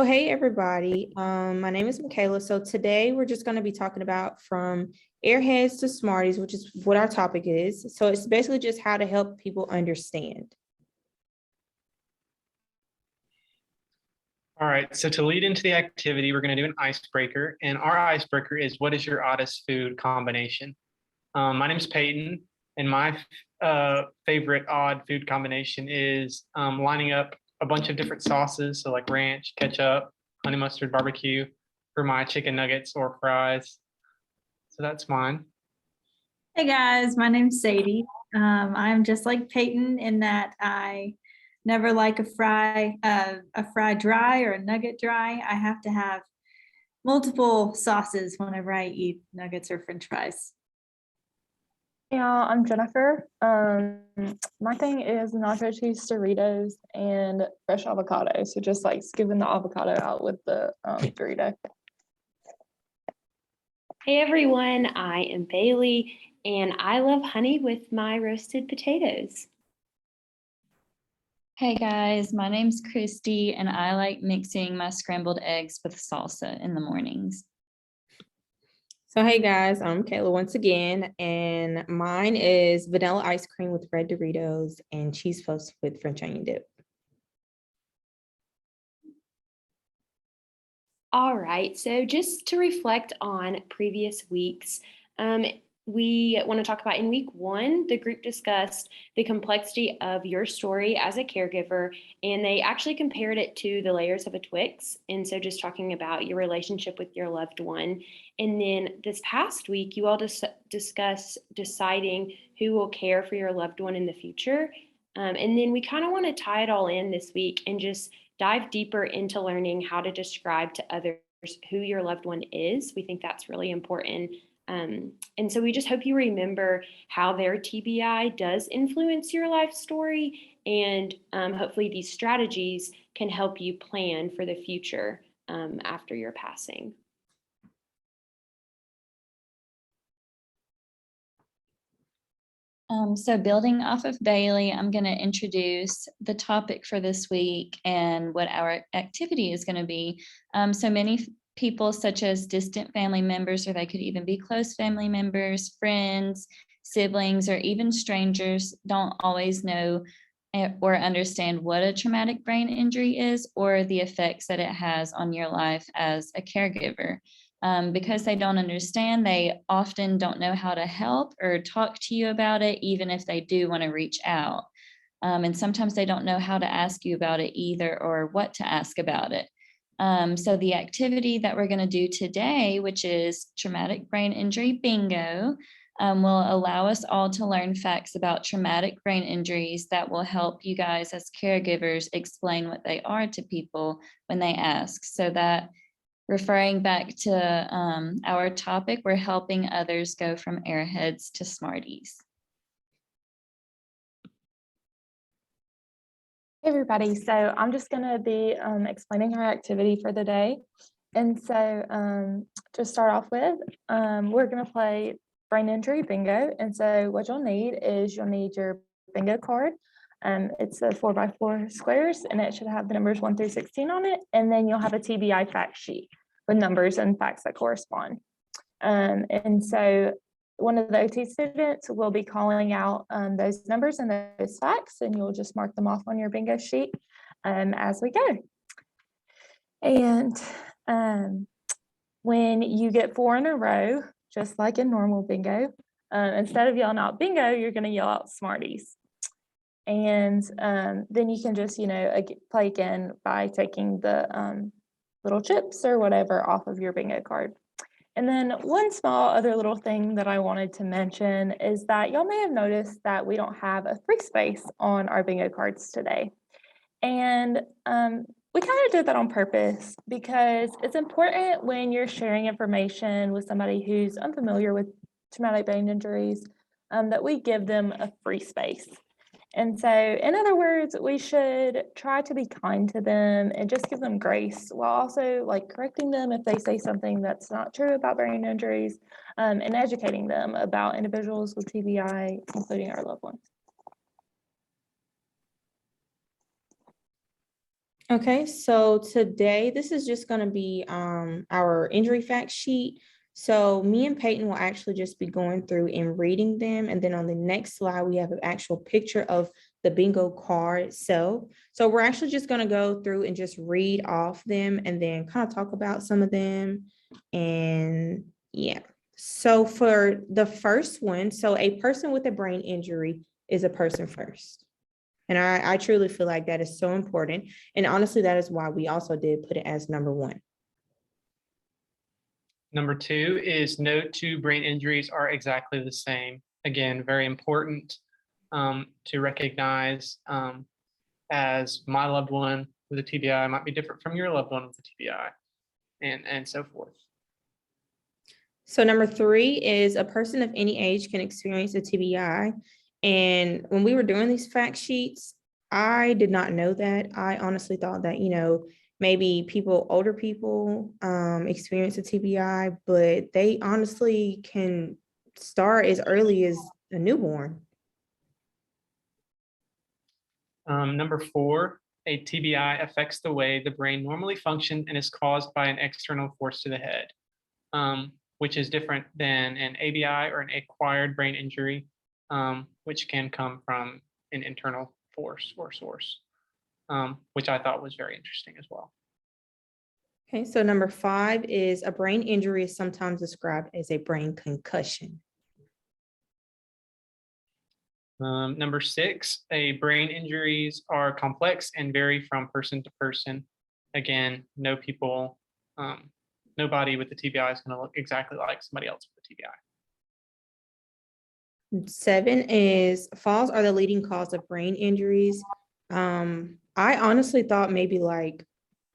So, hey everybody, my name is Michaela. So today we're just going to be talking about from Airheads to Smarties, which is what our topic is. So it's basically just how to help people understand. All right, so to lead into the activity, we're going to do an icebreaker. And our icebreaker is, what is your oddest food combination? My name's Peyton, and my favorite odd food combination is lining up a bunch of different sauces, so like ranch, ketchup, honey mustard, barbecue, for my chicken nuggets or fries. So that's mine. Hey guys, my name's Sadie. I'm just like Peyton in that I never like a fry dry or a nugget dry. I have to have multiple sauces whenever I eat nuggets or French fries. Yeah, I'm Jennifer. My thing is nacho cheese Doritos and fresh avocado. So just like scooping the avocado out with the Dorito. Hey everyone, I am Bailey and I love honey with my roasted potatoes. Hey guys, my name's Christy and I like mixing my scrambled eggs with salsa in the mornings. So, hey guys, I'm Kayla once again, and mine is vanilla ice cream with red Doritos and cheese puffs with French onion dip. All right, so just to reflect on previous weeks, we want to talk about in week one, the group discussed the complexity of your story as a caregiver, and they actually compared it to the layers of a Twix. And so just talking about your relationship with your loved one. And then this past week, you all discussed deciding who will care for your loved one in the future. And then we kind of want to tie it all in this week and just dive deeper into learning how to describe to others who your loved one is. We think that's really important. And so we just hope you remember how their TBI does influence your life story, and hopefully these strategies can help you plan for the future after your passing. So building off of Bailey, I'm going to introduce the topic for this week and what our activity is going to be. So many people, such as distant family members, or they could even be close family members, friends, siblings, or even strangers, don't always know or understand what a traumatic brain injury is or the effects that it has on your life as a caregiver. Because they don't understand, they often don't know how to help or talk to you about it, even if they do want to reach out. And sometimes they don't know how to ask you about it either, or what to ask about it. So the activity that we're going to do today, which is traumatic brain injury bingo, will allow us all to learn facts about traumatic brain injuries that will help you guys as caregivers explain what they are to people when they ask. So that, referring back to our topic, we're helping others go from Airheads to Smarties. Hey everybody, so I'm just going to be explaining our activity for the day. And so to start off with, we're going to play brain injury bingo. And so what you'll need is you'll need your bingo card. It's a 4x4 squares, and it should have the numbers 1 through 16 on it. And then you'll have a TBI fact sheet with numbers and facts that correspond. And so one of the OT students will be calling out those numbers and those facts, and you'll just mark them off on your bingo sheet as we go. And when you get 4 in a row, just like in normal bingo, instead of yelling out bingo, you're going to yell out Smarties. And then you can just, play again by taking the little chips or whatever off of your bingo card. And then one small other little thing that I wanted to mention is that y'all may have noticed that we don't have a free space on our bingo cards today. And we kind of did that on purpose because it's important when you're sharing information with somebody who's unfamiliar with traumatic brain injuries that we give them a free space. And so, in other words, we should try to be kind to them and just give them grace while also correcting them if they say something that's not true about brain injuries, and educating them about individuals with TBI, including our loved ones. Okay, so today, this is just gonna be our injury fact sheet. So me and Peyton will actually just be going through and reading them. And then on the next slide, we have an actual picture of the bingo card itself. So we're actually just gonna go through and just read off them and then kind of talk about some of them. And yeah, so for the first one, so a person with a brain injury is a person first. And I truly feel like that is so important. And honestly, that is why we also did put it as number one. Number 2 is no two brain injuries are exactly the same. Again, very important to recognize, as my loved one with a TBI might be different from your loved one with a TBI, and so forth. So number 3 is a person of any age can experience a TBI. And when we were doing these fact sheets, I did not know that. I honestly thought that, maybe older people experience a TBI, but they honestly can start as early as a newborn. Number 4, a TBI affects the way the brain normally functions and is caused by an external force to the head, which is different than an ABI or an acquired brain injury, which can come from an internal force or source, which I thought was very interesting as well. Okay, so number 5 is a brain injury is sometimes described as a brain concussion. Number 6, a brain injuries are complex and vary from person to person. Again, nobody with the TBI is going to look exactly like somebody else with the TBI. 7 is falls are the leading cause of brain injuries. I honestly thought maybe like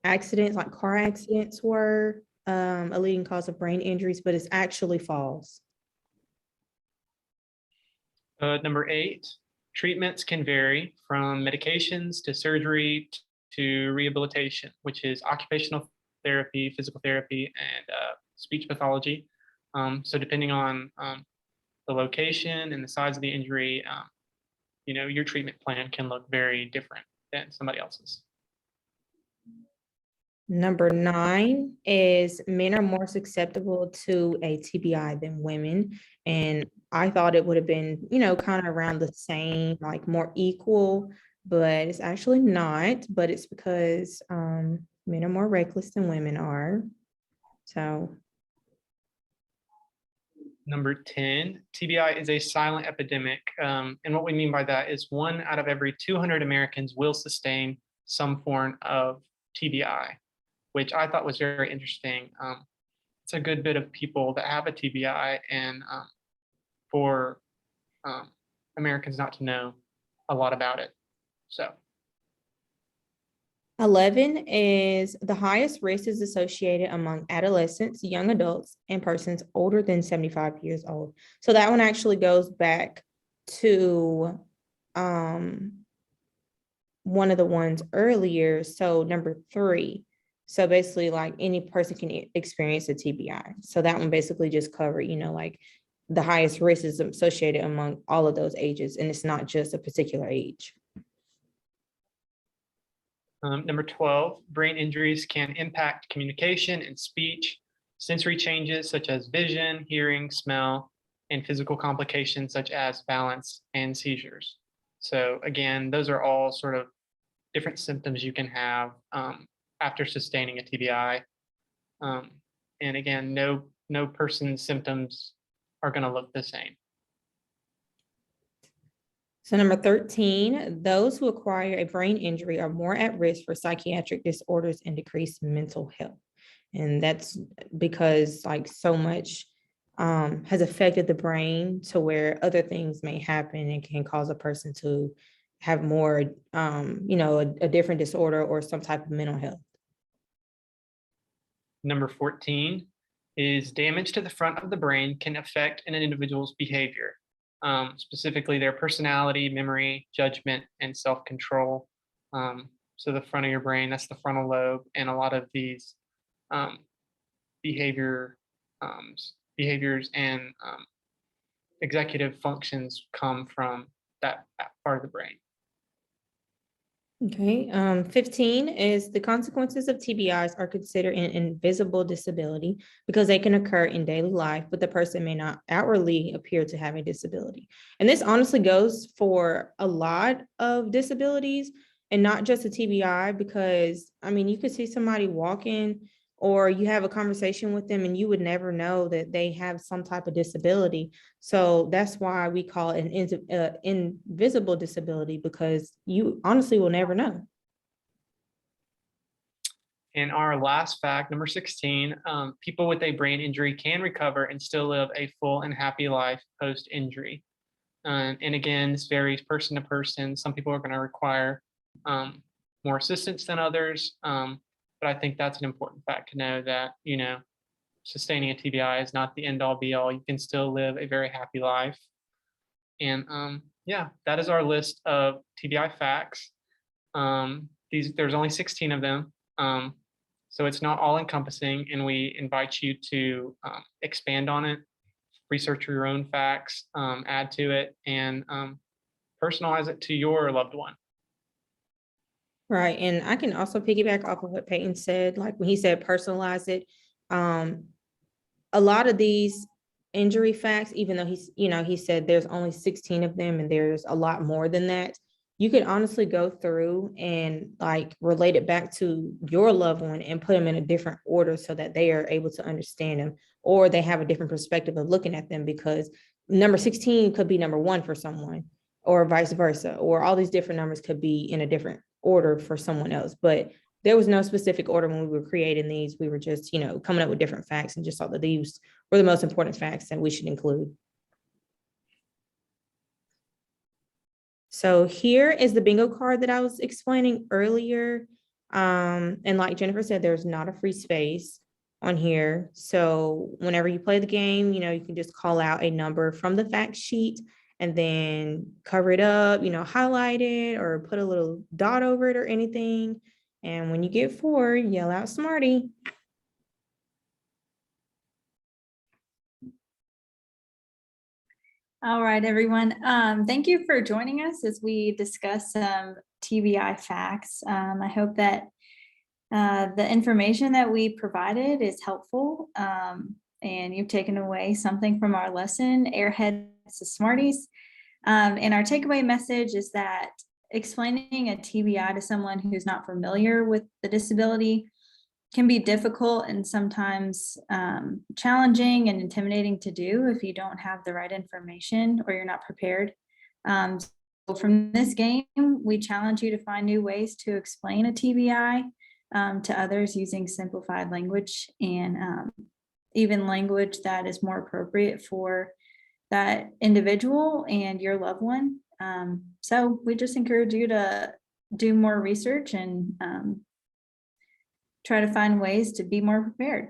accidents, like car accidents were a leading cause of brain injuries, but it's actually falls. Number 8, treatments can vary from medications to surgery to rehabilitation, which is occupational therapy, physical therapy, and speech pathology. So depending on the location and the size of the injury, your treatment plan can look very different than somebody else's. Number 9 is men are more susceptible to a TBI than women. And I thought it would have been, kind of around the same, like more equal, but it's actually not. But it's because men are more reckless than women are. So Number 10, TBI is a silent epidemic. And what we mean by that is 1 out of every 200 Americans will sustain some form of TBI, which I thought was very interesting. It's a good bit of people that have a TBI, and for Americans not to know a lot about it. So 11 is the highest risk is associated among adolescents, young adults, and persons older than 75 years old. So that one actually goes back to one of the ones earlier. So number 3. So basically, like any person can experience a TBI. So that one basically just covered, like the highest risk is associated among all of those ages, and it's not just a particular age. Number 12, brain injuries can impact communication and speech, sensory changes such as vision, hearing, smell, and physical complications such as balance and seizures. So again, those are all sort of different symptoms you can have after sustaining a TBI. And again, no person's symptoms are going to look the same. So number 13, those who acquire a brain injury are more at risk for psychiatric disorders and decreased mental health. And that's because like so much has affected the brain to where other things may happen and can cause a person to have more, a different disorder or some type of mental health. Number 14 is damage to the front of the brain can affect an individual's behavior. Specifically their personality, memory, judgment, and self-control. So the front of your brain, that's the frontal lobe, and a lot of these behaviors and executive functions come from that part of the brain. Okay, 15 is the consequences of TBIs are considered an invisible disability because they can occur in daily life, but the person may not outwardly appear to have a disability. And this honestly goes for a lot of disabilities and not just a TBI, because I mean, you could see somebody walking or you have a conversation with them and you would never know that they have some type of disability. So that's why we call it an invisible disability, because you honestly will never know. And our last fact, number 16, people with a brain injury can recover and still live a full and happy life post-injury. And again, this varies person to person. Some people are going to require more assistance than others. But I think that's an important fact to know, that, sustaining a TBI is not the end all be all. You can still live a very happy life. And yeah, that is our list of TBI facts. There's only 16 of them. So it's not all encompassing, and we invite you to expand on it, research your own facts, add to it, and personalize it to your loved one. Right. And I can also piggyback off of what Peyton said, like when he said personalize it. A lot of these injury facts, even though he said there's only 16 of them and there's a lot more than that, you could honestly go through and like relate it back to your loved one and put them in a different order so that they are able to understand them, or they have a different perspective of looking at them, because number 16 could be number 1 for someone, or vice versa, or all these different numbers could be in a different order for someone else. But there was no specific order when we were creating these. We were just, coming up with different facts and just thought that these were the most important facts that we should include. So here is the bingo card that I was explaining earlier. And like Jennifer said, there's not a free space on here. So whenever you play the game, you can just call out a number from the fact sheet and then cover it up, highlight it or put a little dot over it or anything. And when you get 4, yell out Smartie. All right, everyone. Thank you for joining us as we discuss some TBI facts. I hope that the information that we provided is helpful, and you've taken away something from our lesson, Airheads to Smarties. And our takeaway message is that explaining a TBI to someone who's not familiar with the disability can be difficult and sometimes challenging and intimidating to do if you don't have the right information or you're not prepared. So from this game, we challenge you to find new ways to explain a TBI to others using simplified language and even language that is more appropriate for that individual and your loved one. So we just encourage you to do more research and try to find ways to be more prepared.